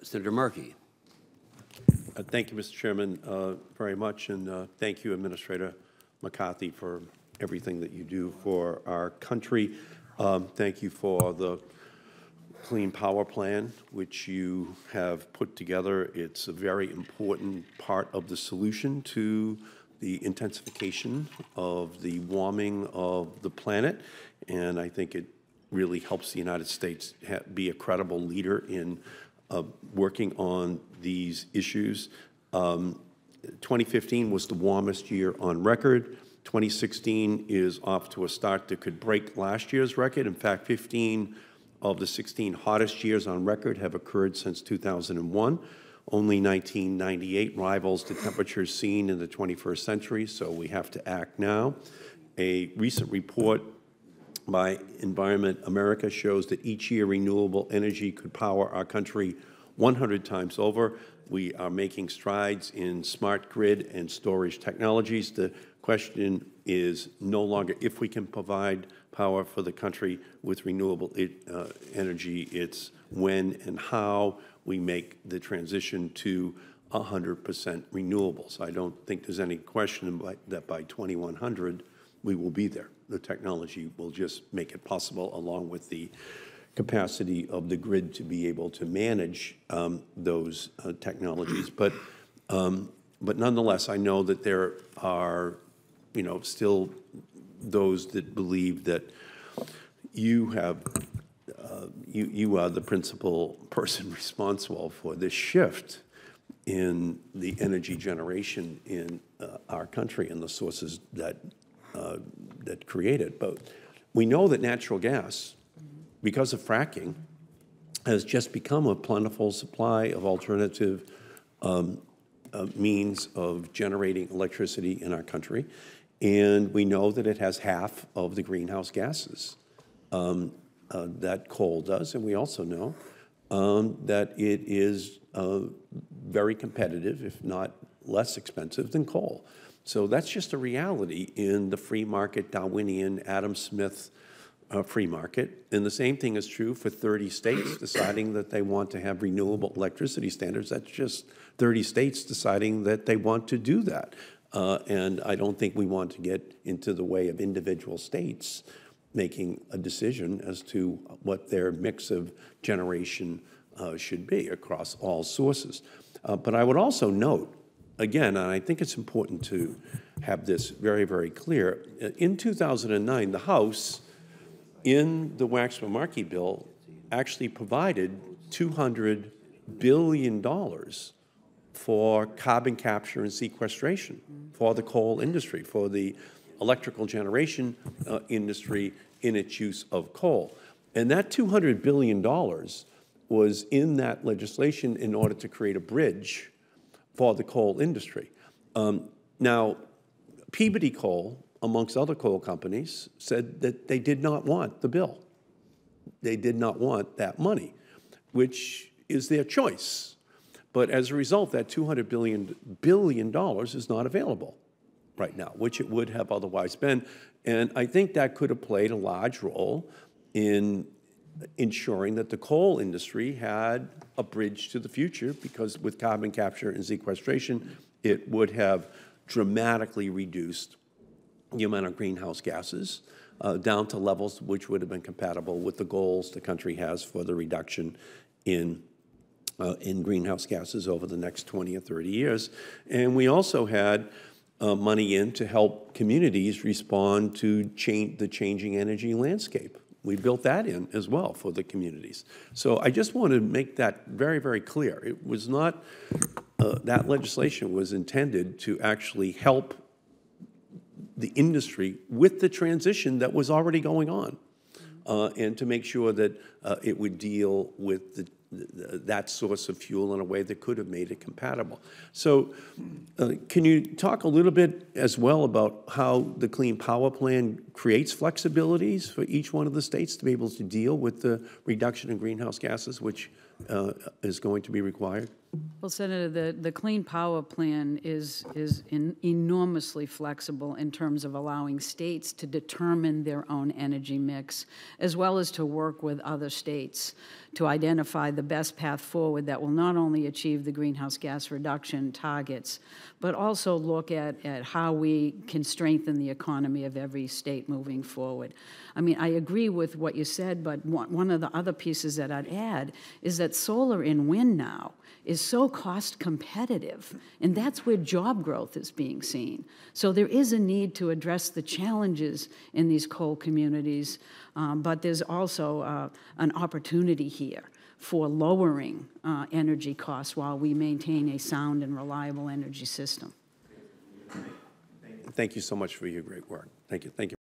Senator Markey. Thank you, Mr. Chairman, very much, and thank you, Administrator McCarthy, for everything that you do for our country. Thank you for the Clean Power Plan, which you have put together. It's a very important part of the solution to the intensification of the warming of the planet, and I think it really helps the United States be a credible leader in working on these issues. 2015 was the warmest year on record. 2016 is off to a start that could break last year's record. In fact, 15 of the 16 hottest years on record have occurred since 2001. Only 1998 rivals the temperatures seen in the 21st century, so we have to act now. A recent report by Environment America shows that each year renewable energy could power our country 100 times over. We are making strides in smart grid and storage technologies. The question is no longer if we can provide power for the country with renewable energy, it's when and how we make the transition to 100% renewables. I don't think there's any question that by 2100 we will be there. The technology will just make it possible, along with the capacity of the grid to be able to manage those technologies. But nonetheless, I know that there are, still those that believe that you have you are the principal person responsible for this shift in the energy generation in our country and the sources that that create it. But we know that natural gas, because of fracking, has just become a plentiful supply of alternative means of generating electricity in our country. And we know that it has half of the greenhouse gases that coal does. And we also know that it is very competitive, if not less expensive than coal. So that's just a reality in the free market, Darwinian, Adam Smith free market. And the same thing is true for 30 states deciding that they want to have renewable electricity standards. That's just 30 states deciding that they want to do that. And I don't think we want to get into the way of individual states making a decision as to what their mix of generation should be across all sources. But I would also note, again, and I think it's important to have this very, very clear, in 2009, the House, in the Waxman-Markey bill, actually provided $200 billion for carbon capture and sequestration for the coal industry, for the electrical generation industry in its use of coal. And that $200 billion was in that legislation in order to create a bridge for the coal industry. Now, Peabody Coal, amongst other coal companies, said that they did not want the bill. They did not want that money, which is their choice. But as a result, that $200 billion is not available right now, which it would have otherwise been. And I think that could have played a large role in ensuring that the coal industry had a bridge to the future, because with carbon capture and sequestration, it would have dramatically reduced the amount of greenhouse gases down to levels which would have been compatible with the goals the country has for the reduction in greenhouse gases over the next 20 or 30 years. And we also had money in to help communities respond to the changing energy landscape. We built that in as well for the communities. So I just want to make that very, very clear. It was not, that legislation was intended to actually help the industry with the transition that was already going on, and to make sure that it would deal with that source of fuel in a way that could have made it compatible. So can you talk a little bit as well about how the Clean Power Plan creates flexibilities for each one of the states to be able to deal with the reduction in greenhouse gases, which is going to be required? Well, Senator, the Clean Power Plan is enormously flexible in terms of allowing states to determine their own energy mix, as well as to work with other states to identify the best path forward that will not only achieve the greenhouse gas reduction targets, but also look at how we can strengthen the economy of every state moving forward. I mean, I agree with what you said, but one of the other pieces that I'd add is that solar and wind now is so cost competitive, and that's where job growth is being seen. So there is a need to address the challenges in these coal communities, but there's also an opportunity here for lowering energy costs while we maintain a sound and reliable energy system. Thank you so much for your great work. Thank you. Thank you.